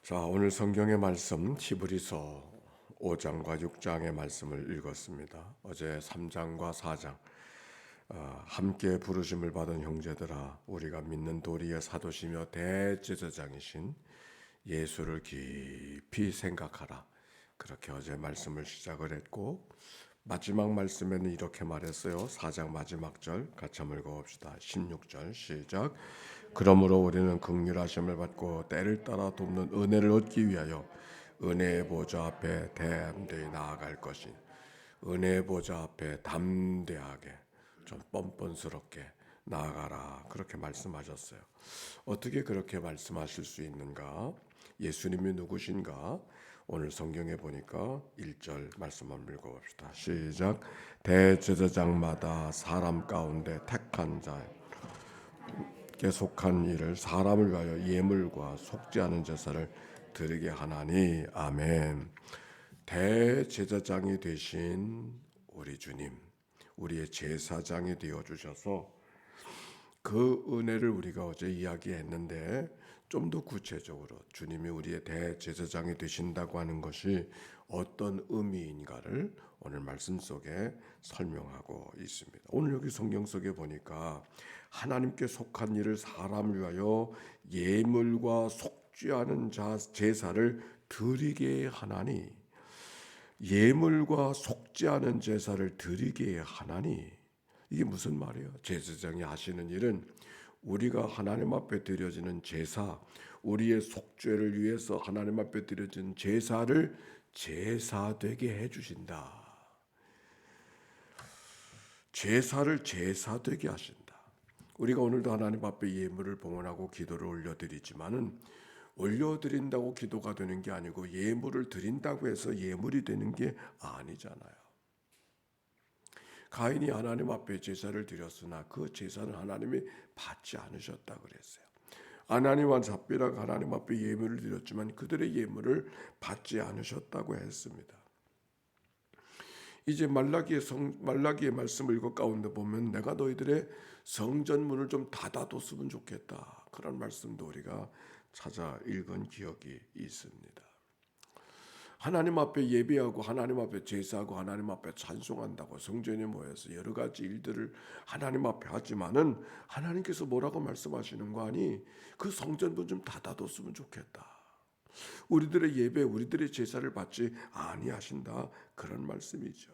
자, 오늘 성경의 말씀 히브리서 5장과 6장의 말씀을 읽었습니다. 어제 3장과 4장 함께 부르심을 받은 형제들아, 우리가 믿는 도리의 사도시며 대제사장이신 예수를 깊이 생각하라. 그렇게 어제 말씀을 시작을 했고, 마지막 말씀에는 이렇게 말했어요. 4장 마지막 절 같이 한번 읽어봅시다. 16절 시작. 그러므로 우리는 긍휼하심을 받고 때를 따라 돕는 은혜를 얻기 위하여 은혜의 보좌 앞에 담대히 나아갈 것이니, 은혜의 보좌 앞에 담대하게 좀 뻔뻔스럽게 나아가라, 그렇게 말씀하셨어요. 어떻게 그렇게 말씀하실 수 있는가? 예수님이 누구신가? 오늘 성경에 보니까 1절 말씀 한번 읽어봅시다. 시작. 대제사장마다 사람 가운데 택한 자에게 속한 일을 사람을 위하여 예물과 속지 않은 제사를 드리게 하나니. 아멘. 대제사장이 되신 우리 주님, 우리의 제사장이 되어 주셔서 그 은혜를 우리가 어제 이야기했는데, 좀 더 구체적으로 주님이 우리의 대제사장이 되신다고 하는 것이 어떤 의미인가를 오늘 말씀 속에 설명하고 있습니다. 오늘 여기 성경 속에 보니까 하나님께 속한 일을 사람을 위하여 예물과 속죄 하는 제사를 드리게 하나니, 예물과 속죄 하는 제사를 드리게 하나니, 이게 무슨 말이에요? 제사장이 하시는 일은 우리가 하나님 앞에 드려지는 제사, 우리의 속죄를 위해서 하나님 앞에 드려지는 제사를 제사되게 해주신다. 제사를 제사되게 하신다. 우리가 오늘도 하나님 앞에 예물을 봉헌하고 기도를 올려드리지만은, 올려드린다고 기도가 되는 게 아니고 예물을 드린다고 해서 예물이 되는 게 아니잖아요. 가인이 하나님 앞에 제사를 드렸으나 그 제사는 하나님이 받지 않으셨다 그랬어요. 아나니와 삽비라가 하나님 앞에 예물을 드렸지만 그들의 예물을 받지 않으셨다고 했습니다. 이제 말라기의 말씀을 읽어 가운데 보면, 내가 너희들의 성전문을 좀 닫아뒀으면 좋겠다, 그런 말씀도 우리가 찾아 읽은 기억이 있습니다. 하나님 앞에 예배하고 하나님 앞에 제사하고 하나님 앞에 찬송한다고 성전에 모여서 여러 가지 일들을 하나님 앞에 하지만은, 하나님께서 뭐라고 말씀하시는 거 아니? 그 성전문 좀 닫아뒀으면 좋겠다. 우리들의 예배, 우리들의 제사를 받지 아니하신다, 그런 말씀이죠.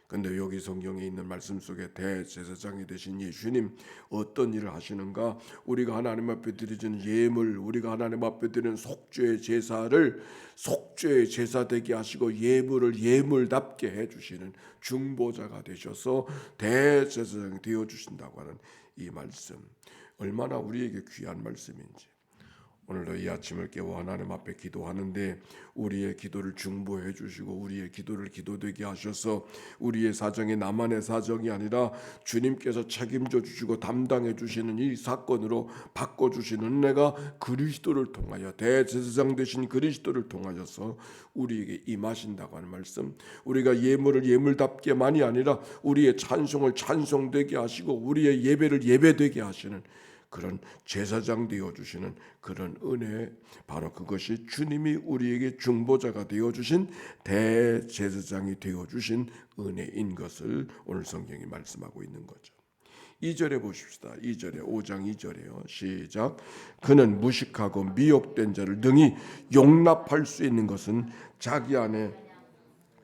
근데 여기 성경에 있는 말씀 속에 대제사장이 되신 예수님 어떤 일을 하시는가? 우리가 하나님 앞에 드리는 예물, 우리가 하나님 앞에 드리는 속죄의 제사를 속죄의 제사 되게 하시고 예물을 예물답게 해주시는 중보자가 되셔서 대제사장이 되어주신다고 하는 이 말씀, 얼마나 우리에게 귀한 말씀인지. 오늘도 이 아침을 깨워 하나님 앞에 기도하는데, 우리의 기도를 중보해 주시고 우리의 기도를 기도되게 하셔서 우리의 사정이 나만의 사정이 아니라 주님께서 책임져 주시고 담당해 주시는 이 사건으로 바꿔주시는 은혜가 그리스도를 통하여, 대제사장 되신 그리스도를 통하여서 우리에게 임하신다고 하는 말씀, 우리가 예물을 예물답게만이 아니라 우리의 찬송을 찬송되게 하시고 우리의 예배를 예배되게 하시는 그런 제사장 되어주시는 그런 은혜, 바로 그것이 주님이 우리에게 중보자가 되어주신 대제사장이 되어주신 은혜인 것을 오늘 성경이 말씀하고 있는 거죠. 2절에 보십시다. 2절에 5장 2절에요. 시작. 그는 무식하고 미혹된 자를 능히 용납할 수 있는 것은 자기 안에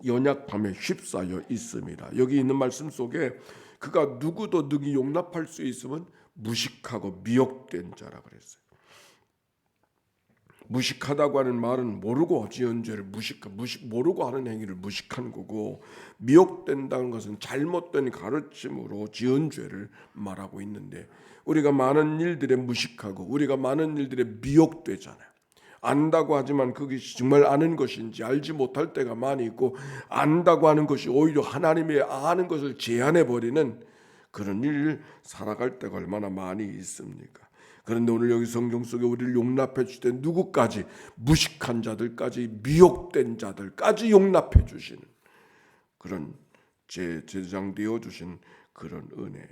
연약함에 휩싸여 있습니다. 여기 있는 말씀 속에 그가 누구도 능히 용납할 수 있으면 무식하고 미혹된 자라 그랬어요. 무식하다고 하는 말은 모르고 지은 죄를 모르고 하는 행위를 무식한 거고, 미혹된다는 것은 잘못된 가르침으로 지은 죄를 말하고 있는데, 우리가 많은 일들에 무식하고 우리가 많은 일들에 미혹되잖아요. 안다고 하지만 그것이 정말 아는 것인지 알지 못할 때가 많이 있고, 안다고 하는 것이 오히려 하나님의 아는 것을 제한해버리는 그런 일을 살아갈 때가 얼마나 많이 있습니까? 그런데 오늘 여기 성경 속에 우리를 용납해 주실 때 누구까지, 무식한 자들까지, 미혹된 자들까지 용납해 주시는 그런 제사장 되어 주신 그런 은혜.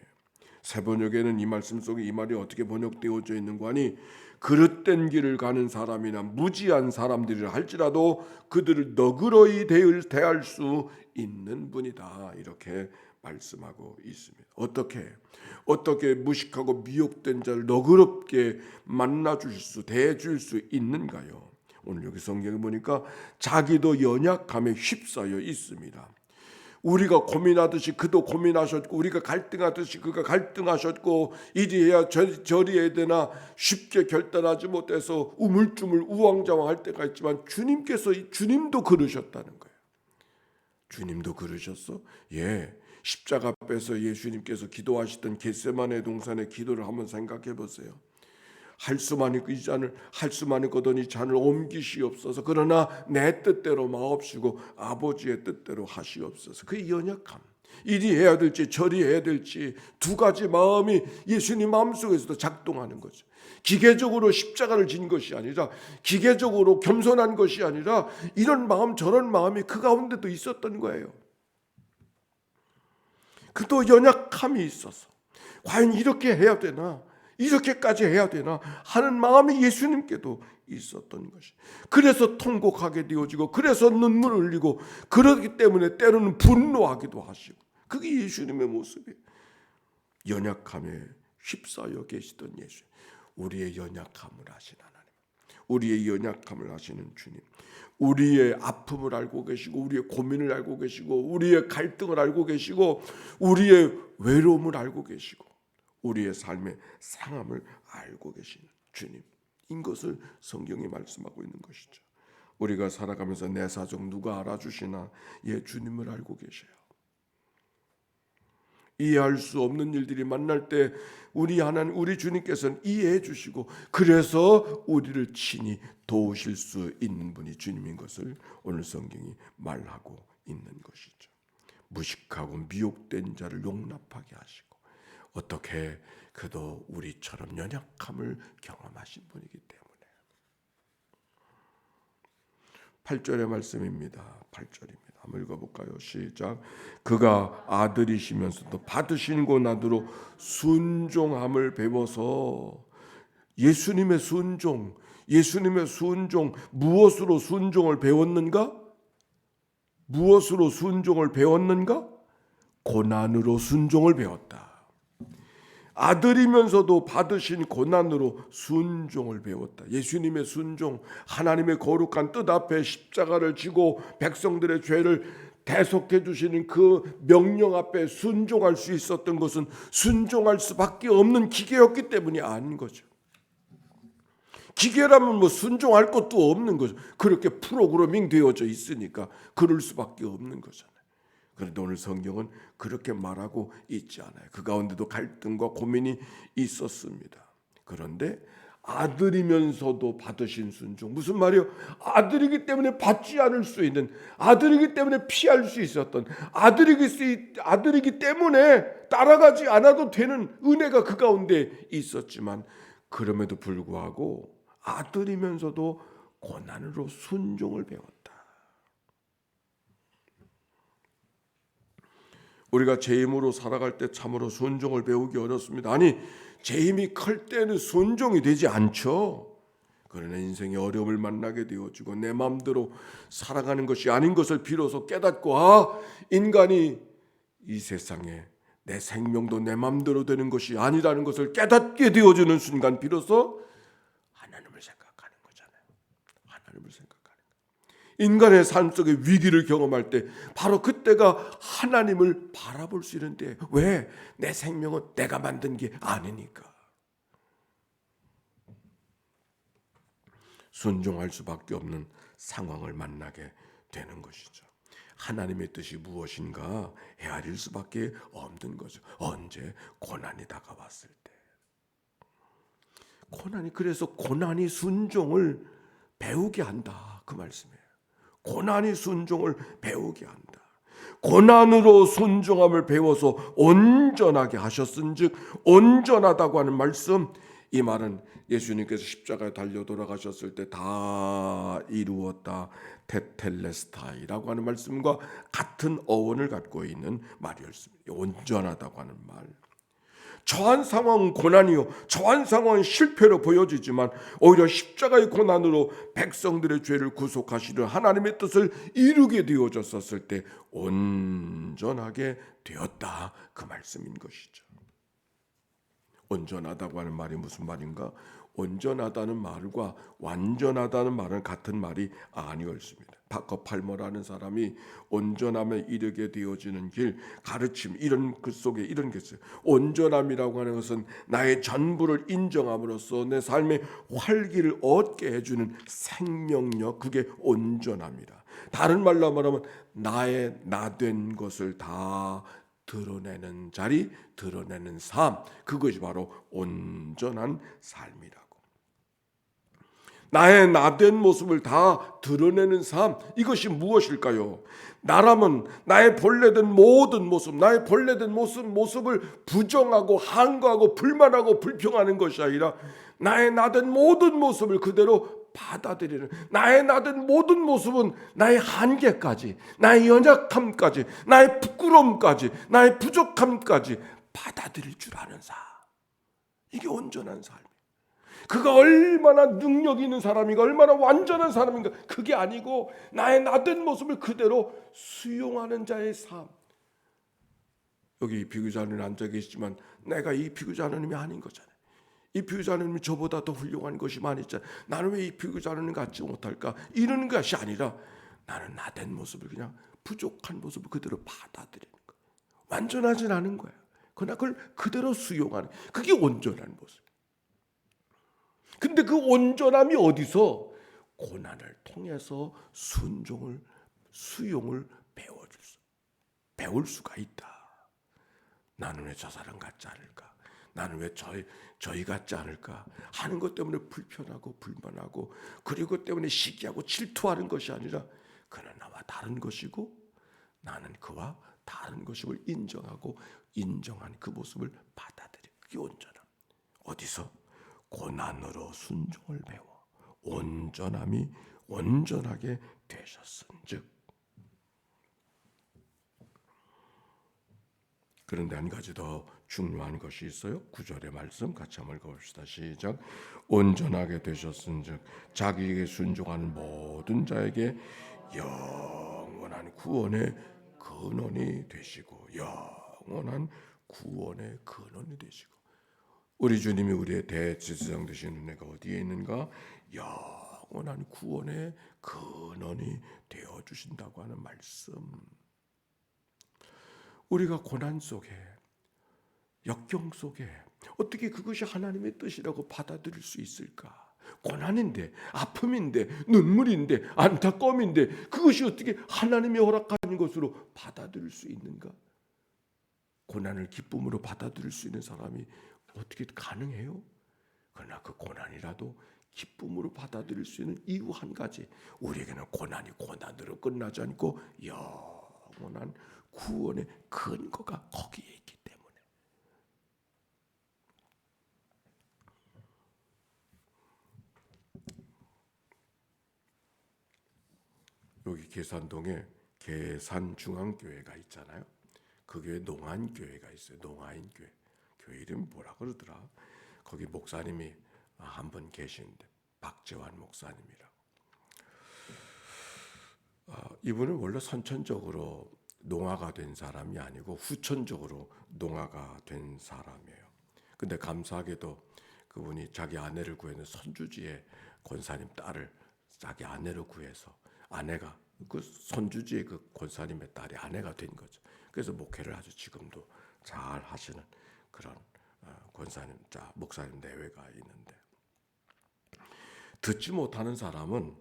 새 번역에는 이 말씀 속에 이 말이 어떻게 번역되어져 있는가 하니 그릇된 길을 가는 사람이나 무지한 사람들이라 할지라도 그들을 너그러이 대할 수 있는 분이다. 이렇게 말씀하고 있습니다. 어떻게 무식하고 미혹된 자를 너그럽게 대해줄 수 있는가요? 오늘 여기 성경에 보니까 자기도 연약함에 휩싸여 있습니다. 우리가 고민하듯이 그도 고민하셨고, 우리가 갈등하듯이 그가 갈등하셨고, 이리 해야 저리 해야 되나 쉽게 결단하지 못해서 우물쭈물 우왕좌왕할 때가 있지만 주님도 그러셨다는 거예요. 주님도 그러셨어? 예. 십자가 앞에서 예수님께서 기도하시던 겟세마네 동산의 기도를 한번 생각해 보세요. 할 수만 있거든 이 잔을 옮기시옵소서. 그러나 내 뜻대로 마옵시고 아버지의 뜻대로 하시옵소서. 그 연약함, 이리 해야 될지 저리 해야 될지 두 가지 마음이 예수님 마음속에서도 작동하는 거죠. 기계적으로 십자가를 진 것이 아니라, 기계적으로 겸손한 것이 아니라 이런 마음 저런 마음이 그 가운데도 있었던 거예요. 그도 연약함이 있어서 과연 이렇게 해야 되나, 이렇게까지 해야 되나 하는 마음이 예수님께도 있었던 것이. 그래서 통곡하게 되어지고, 그래서 눈물을 흘리고, 그러기 때문에 때로는 분노하기도 하시고, 그게 예수님의 모습이에요. 연약함에 휩싸여 계시던 예수, 우리의 연약함을 아신 하나님, 우리의 연약함을 아시는 주님, 우리의 아픔을 알고 계시고, 우리의 고민을 알고 계시고, 우리의 갈등을 알고 계시고, 우리의 외로움을 알고 계시고, 우리의 삶의 상함을 알고 계시는 주님인 것을 성경이 말씀하고 있는 것이죠. 우리가 살아가면서 내 사정 누가 알아주시나? 예, 주님을 알고 계셔요. 이해할 수 없는 일들이 만날 때 우리 주님께서는 이해해 주시고, 그래서 우리를 친히 도우실 수 있는 분이 주님인 것을 오늘 성경이 말하고 있는 것이죠. 무식하고 미혹된 자를 용납하게 하시고, 어떻게 그도 우리처럼 연약함을 경험하신 분이기 때문에. 8절의 말씀입니다. 8절입니다. 한번 읽어볼까요? 시작. 그가 아들이시면서도 받으신 고난으로 순종함을 배워서. 예수님의 순종, 무엇으로 순종을 배웠는가? 무엇으로 순종을 배웠는가? 고난으로 순종을 배웠다. 아들이면서도 받으신 고난으로 순종을 배웠다. 예수님의 순종, 하나님의 거룩한 뜻 앞에 십자가를 지고 백성들의 죄를 대속해 주시는 그 명령 앞에 순종할 수 있었던 것은 순종할 수밖에 없는 기계였기 때문이 아닌 거죠. 기계라면 순종할 것도 없는 거죠. 그렇게 프로그래밍 되어져 있으니까 그럴 수밖에 없는 거잖아요. 그런데 오늘 성경은 그렇게 말하고 있지 않아요. 그 가운데도 갈등과 고민이 있었습니다. 그런데 아들이면서도 받으신 순종, 무슨 말이요? 아들이기 때문에 받지 않을 수 있는, 아들이기 때문에 피할 수 있었던, 아들이기 때문에 따라가지 않아도 되는 은혜가 그 가운데 있었지만, 그럼에도 불구하고 아들이면서도 고난으로 순종을 배웠다. 우리가 제 힘으로 살아갈 때 참으로 순종을 배우기 어렵습니다. 아니, 제 힘이 클 때는 순종이 되지 않죠. 그러나 인생의 어려움을 만나게 되어지고 내 마음대로 살아가는 것이 아닌 것을 비로소 깨닫고, 인간이 이 세상에 내 생명도 내 마음대로 되는 것이 아니라는 것을 깨닫게 되어지는 순간 비로소 하나님을 생각하는 거잖아요. 하나님을 생각하는 거. 인간의 삶 속에 위기를 경험할 때 바로 그때가 하나님을 바라볼 수 있는 때예요. 왜? 내 생명은 내가 만든 게 아니니까. 순종할 수밖에 없는 상황을 만나게 되는 것이죠. 하나님의 뜻이 무엇인가 헤아릴 수밖에 없는 거죠. 언제? 고난이 다가왔을 때. 그래서 고난이 순종을 배우게 한다, 그 말씀이에요. 고난이 순종을 배우게 한다. 고난으로 순종함을 배워서 온전하게 하셨은즉, 온전하다고 하는 말씀, 이 말은 예수님께서 십자가에 달려 돌아가셨을 때 다 이루었다, 테텔레스타이라고 하는 말씀과 같은 어원을 갖고 있는 말이었습니다. 온전하다고 하는 말. 저한 상황은 고난이요, 저한 상황은 실패로 보여지지만 오히려 십자가의 고난으로 백성들의 죄를 구속하시는 하나님의 뜻을 이루게 되어졌었을 때 온전하게 되었다, 그 말씀인 것이죠. 온전하다고 하는 말이 무슨 말인가? 온전하다는 말과 완전하다는 말은 같은 말이 아니었습니다. 바커 팔머라는 사람이 온전함에 이르게 되어지는 길, 가르침, 이런 그 속에 이런 게 있어요. 온전함이라고 하는 것은 나의 전부를 인정함으로써 내 삶의 활기를 얻게 해주는 생명력, 그게 온전함이다. 다른 말로 말하면 나의 나된 것을 다 드러내는 자리, 드러내는 삶, 그것이 바로 온전한 삶이라고. 나의 나된 모습을 다 드러내는 삶, 이것이 무엇일까요? 나라면 나의 본래된 모든 모습, 나의 본래된 모습을 부정하고 항거하고 불만하고 불평하는 것이 아니라 나의 나된 모든 모습을 그대로 받아들이는, 나의 나된 모든 모습은 나의 한계까지, 나의 연약함까지, 나의 부끄러움까지, 나의 부족함까지 받아들일 줄 아는 삶, 이게 온전한 삶. 그가 얼마나 능력 있는 사람인가, 얼마나 완전한 사람인가, 그게 아니고 나의 나된 모습을 그대로 수용하는 자의 삶. 여기 비교자는 앉아 계시지만 내가 이 비교자님이 아닌 거잖아요. 이 비교자님이 저보다 더 훌륭한 것이 많이 있잖아요. 나는 왜 이 비교자님 같지 못할까? 이런 것이 아니라 나는 나된 모습을, 그냥 부족한 모습을 그대로 받아들이는 거예요. 완전하진 않은 거예요. 그러나 그걸 그대로 수용하는, 그게 온전한 모습. 근데 그 온전함이 어디서? 고난을 통해서 순종을, 수용을 배울 수가 있다. 나는 왜 저 사람 같지 않을까? 나는 왜 저희 같지 않을까? 하는 것 때문에 불편하고 불만하고, 그리고 그 때문에 시기하고 질투하는 것이 아니라 그는 나와 다른 것이고 나는 그와 다른 것임을 인정하고 인정한 그 모습을 받아들여. 그게 온전함. 어디서? 고난으로 순종을 배워 온전함이 온전하게 되셨은즉. 그런데 한 가지 더 중요한 것이 있어요. 9절의 말씀 같이 한번 읽어봅시다. 시작. 온전하게 되셨은즉 자기에게 순종하는 모든 자에게 영원한 구원의 근원이 되시고, 영원한 구원의 근원이 되시고. 우리 주님이 우리의 대제사장 되신 은혜가 어디에 있는가? 영원한 구원의 근원이 되어 주신다고 하는 말씀. 우리가 고난 속에, 역경 속에 어떻게 그것이 하나님의 뜻이라고 받아들일 수 있을까? 고난인데, 아픔인데, 눈물인데, 안타까움인데 그것이 어떻게 하나님이 허락하는 것으로 받아들일 수 있는가? 고난을 기쁨으로 받아들일 수 있는 사람이 어떻게 가능해요? 그러나 그 고난이라도 기쁨으로 받아들일 수 있는 이유 한 가지, 우리에게는 고난이 고난으로 끝나지 않고 영원한 구원의 근거가 거기에 있기 때문에. 여기 계산동에 계산중앙교회가 있잖아요. 그 교회 농안교회가 있어요. 농아인교회. 교회 이름이 뭐라 그러더라. 거기 목사님이 한 분 계시는데 박재환 목사님이라고. 이분은 원래 선천적으로 농아가 된 사람이 아니고 후천적으로 농아가 된 사람이에요. 근데 감사하게도 그분이 자기 아내를 구해는 손주지의 권사님 딸을 자기 아내로 구해서, 아내가 그 손주지의 그 권사님의 딸이 아내가 된 거죠. 그래서 목회를 아주 지금도 잘 하시는 그런 권사님, 목사님 내외가 있는데, 듣지 못하는 사람은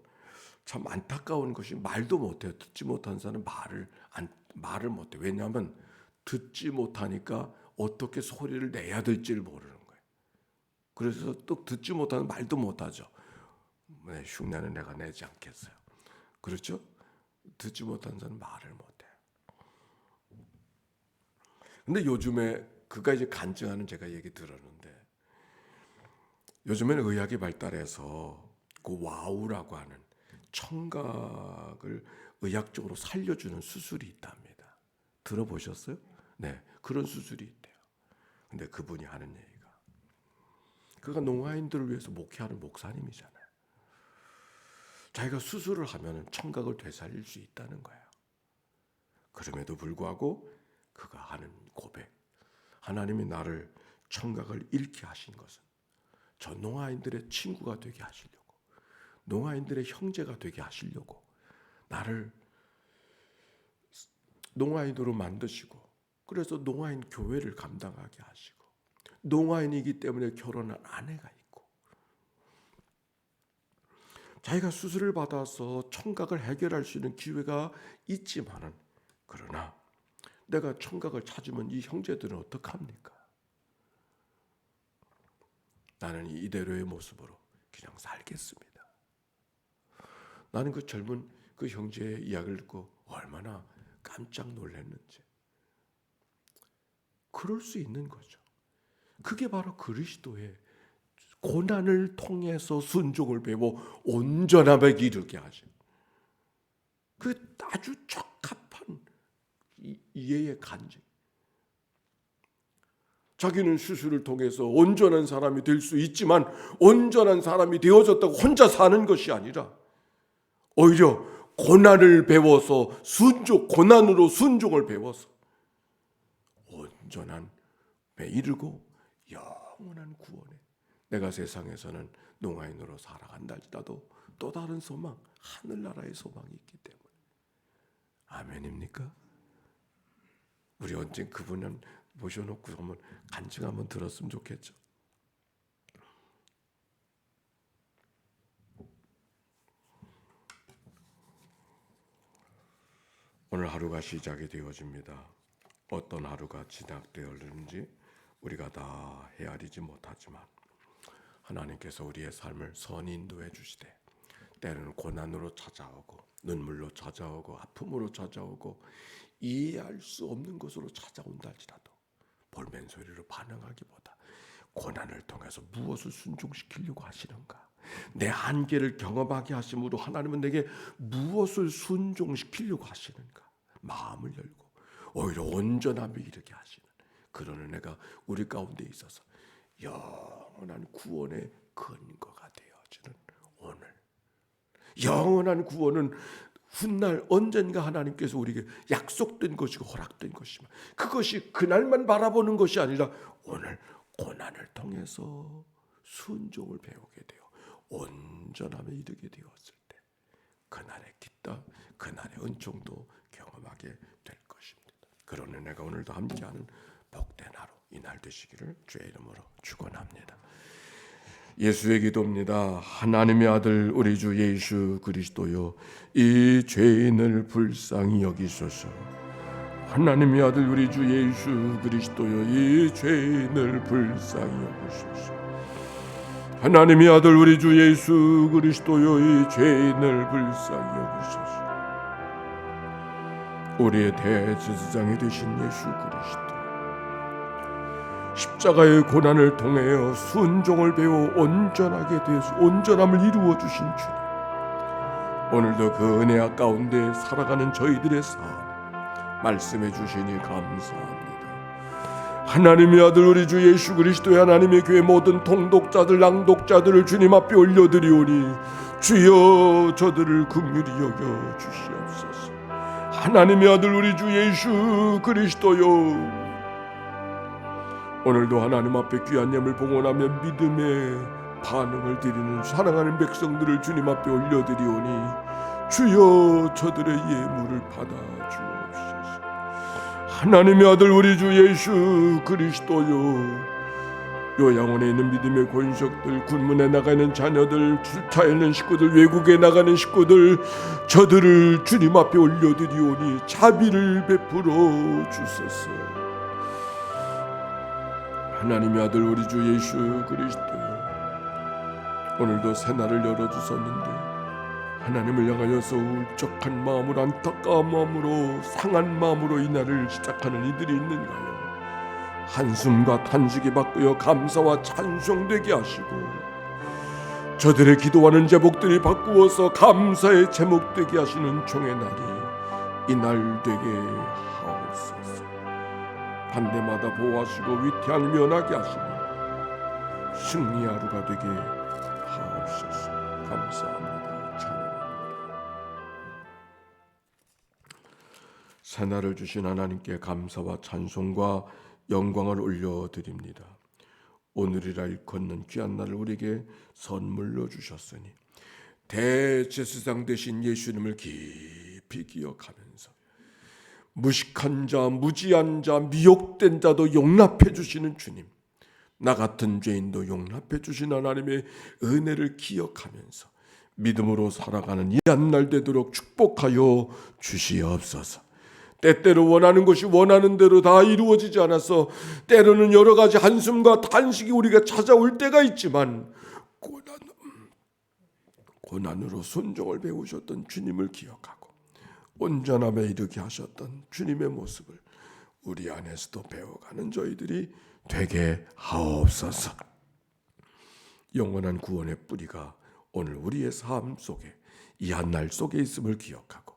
참 안타까운 것이 말도 못해요. 듣지 못하는 사람은 말을 못해. 왜냐하면 듣지 못하니까 어떻게 소리를 내야 될지를 모르는 거예요. 그래서 또 듣지 못하는 말도 못하죠. 네, 흉내는 내가 내지 않겠어요. 그렇죠? 듣지 못하는 사람은 말을 못해요. 근데 요즘에 그가 이제 간증하는, 제가 얘기 들었는데, 요즘에는 의학이 발달해서 그 와우라고 하는 청각을 의학적으로 살려주는 수술이 있답니다. 들어보셨어요? 네, 그런 수술이 있대요. 근데 그분이 하는 얘기가, 그가 농아인들을 위해서 목회하는 목사님이잖아요. 자기가 수술을 하면 청각을 되살릴 수 있다는 거예요. 그럼에도 불구하고 그가 하는 고백, 하나님이 나를 청각을 잃게 하신 것은 저 농아인들의 친구가 되게 하시려고, 농아인들의 형제가 되게 하시려고 나를 농아인으로 만드시고, 그래서 농아인 교회를 감당하게 하시고, 농아인이기 때문에 결혼한 아내가 있고, 자기가 수술을 받아서 청각을 해결할 수 있는 기회가 있지만은, 그러나 내가 청각을 찾으면 이 형제들은 어떡합니까? 나는 이대로의 모습으로 그냥 살겠습니다. 나는 그 젊은 그 형제의 이야기를 듣고 얼마나 깜짝 놀랐는지. 그럴 수 있는 거죠. 그게 바로 그리스도의 고난을 통해서 순종을 배워 온전함에 이르게 하신, 그 아주 적합한 이해의 간증. 자기는 수술을 통해서 온전한 사람이 될 수 있지만 온전한 사람이 되어졌다고 혼자 사는 것이 아니라 오히려 고난을 배워서 고난으로 순종을 배워서 온전함에 이르고 영원한 구원에, 내가 세상에서는 농아인으로 살아간다 할지라도 또 다른 소망, 하늘나라의 소망이 있기 때문에. 아멘입니까? 우리 언젠 그분은 모셔놓고 한번 간증 한번 들었으면 좋겠죠. 오늘 하루가 시작이 되어집니다. 어떤 하루가 지나되었는지 우리가 다 헤아리지 못하지만 하나님께서 우리의 삶을 선히 인도해 주시되, 때로는 고난으로 찾아오고 눈물로 찾아오고 아픔으로 찾아오고 이해할 수 없는 것으로 찾아온다 할지라도 볼멘 소리로 반응하기보다 고난을 통해서 무엇을 순종시키려고 하시는가, 내 한계를 경험하게 하심으로 하나님은 내게 무엇을 순종시키려고 하시는가 마음을 열고 오히려 온전함에 이르게 하시는 그런 은혜가 우리 가운데 있어서 영원한 구원의 근거가 되어지는 오늘. 영원한 구원은 훗날 언젠가 하나님께서 우리에게 약속된 것이고 허락된 것이지만 그것이 그날만 바라보는 것이 아니라 오늘 고난을 통해서 순종을 배우게 되어 온전함에 이르게 되었을 때 그날의 기쁨, 그날의 은총도 경험하게 될 것입니다. 그런 은혜가 오늘도 함께하는 복된 하루, 이날 되시기를 주의 이름으로 축원합니다. 예수의 기도입니다. 하나님의 아들 우리 주 예수 그리스도여, 이 죄인을 불쌍히 여기소서. 하나님의 아들 우리 주 예수 그리스도여, 이 죄인을 불쌍히 여기소서. 하나님의 아들 우리 주 예수 그리스도여, 이 죄인을 불쌍히 여기소서. 우리의 대제사장이 되신 예수 그리스도, 십자가의 고난을 통하여 순종을 배워 온전하게 되어서 온전함을 이루어 주신 주님, 오늘도 그 은혜 가운데 살아가는 저희들의 삶 말씀해 주시니 감사합니다. 하나님의 아들 우리 주 예수 그리스도의 하나님의 교회 모든 통독자들 낭독자들을 주님 앞에 올려드리오니 주여 저들을 긍휼히 여겨 주시옵소서. 하나님의 아들 우리 주 예수 그리스도여, 오늘도 하나님 앞에 귀한 예물 봉헌하며 믿음의 반응을 드리는 사랑하는 백성들을 주님 앞에 올려드리오니 주여 저들의 예물을 받아 주옵소서. 하나님의 아들 우리 주 예수 그리스도여, 요양원에 있는 믿음의 권속들, 군문에 나가는 자녀들, 출타에 있는 식구들, 외국에 나가는 식구들, 저들을 주님 앞에 올려드리오니 자비를 베풀어 주소서. 하나님의 아들 우리 주 예수 그리스도여, 오늘도 새날을 열어주셨는데 하나님을 향하여서 울적한 마음으로, 안타까운 마음으로, 상한 마음으로 이 날을 시작하는 이들이 있는가요? 한숨과 탄식이 바꾸어 감사와 찬송되게 하시고 저들의 기도하는 제목들이 바꾸어서 감사의 제목되게 하시는 종의 날이 이 날 되게 하옵소서. 반대마다 보호하시고 위태한 면하게 하시고 승리 하루가 되게 하옵소서. 감사합니다. 찬양합니다. 새날을 주신 하나님께 감사와 찬송과 영광을 올려드립니다. 오늘이라 일컫는 귀한 날을 우리에게 선물로 주셨으니 대제사장 되신 예수님을 깊이 기억하면서 무식한 자, 무지한 자, 미혹된 자도 용납해 주시는 주님, 나 같은 죄인도 용납해 주신 하나님의 은혜를 기억하면서 믿음으로 살아가는 이 한 날 되도록 축복하여 주시옵소서. 때때로 원하는 것이 원하는 대로 다 이루어지지 않아서 때로는 여러 가지 한숨과 탄식이 우리가 찾아올 때가 있지만 고난으로 순종을 배우셨던 주님을 기억하고 온전함에 이르게 하셨던 주님의 모습을 우리 안에서도 배워가는 저희들이 되게 하옵소서. 영원한 구원의 뿌리가 오늘 우리의 삶 속에 이 한 날 속에 있음을 기억하고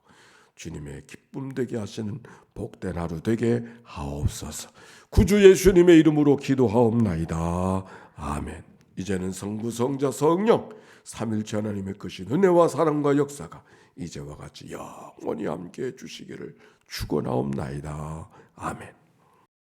주님의 기쁨 되게 하시는 복된 하루 되게 하옵소서. 구주 예수님의 이름으로 기도하옵나이다. 아멘. 이제는 성부, 성자, 성령 삼일체 하나님의 크신 은혜와 사랑과 역사가 이제와 같이 영원히 함께해 주시기를 축원하옵나이다. 아멘.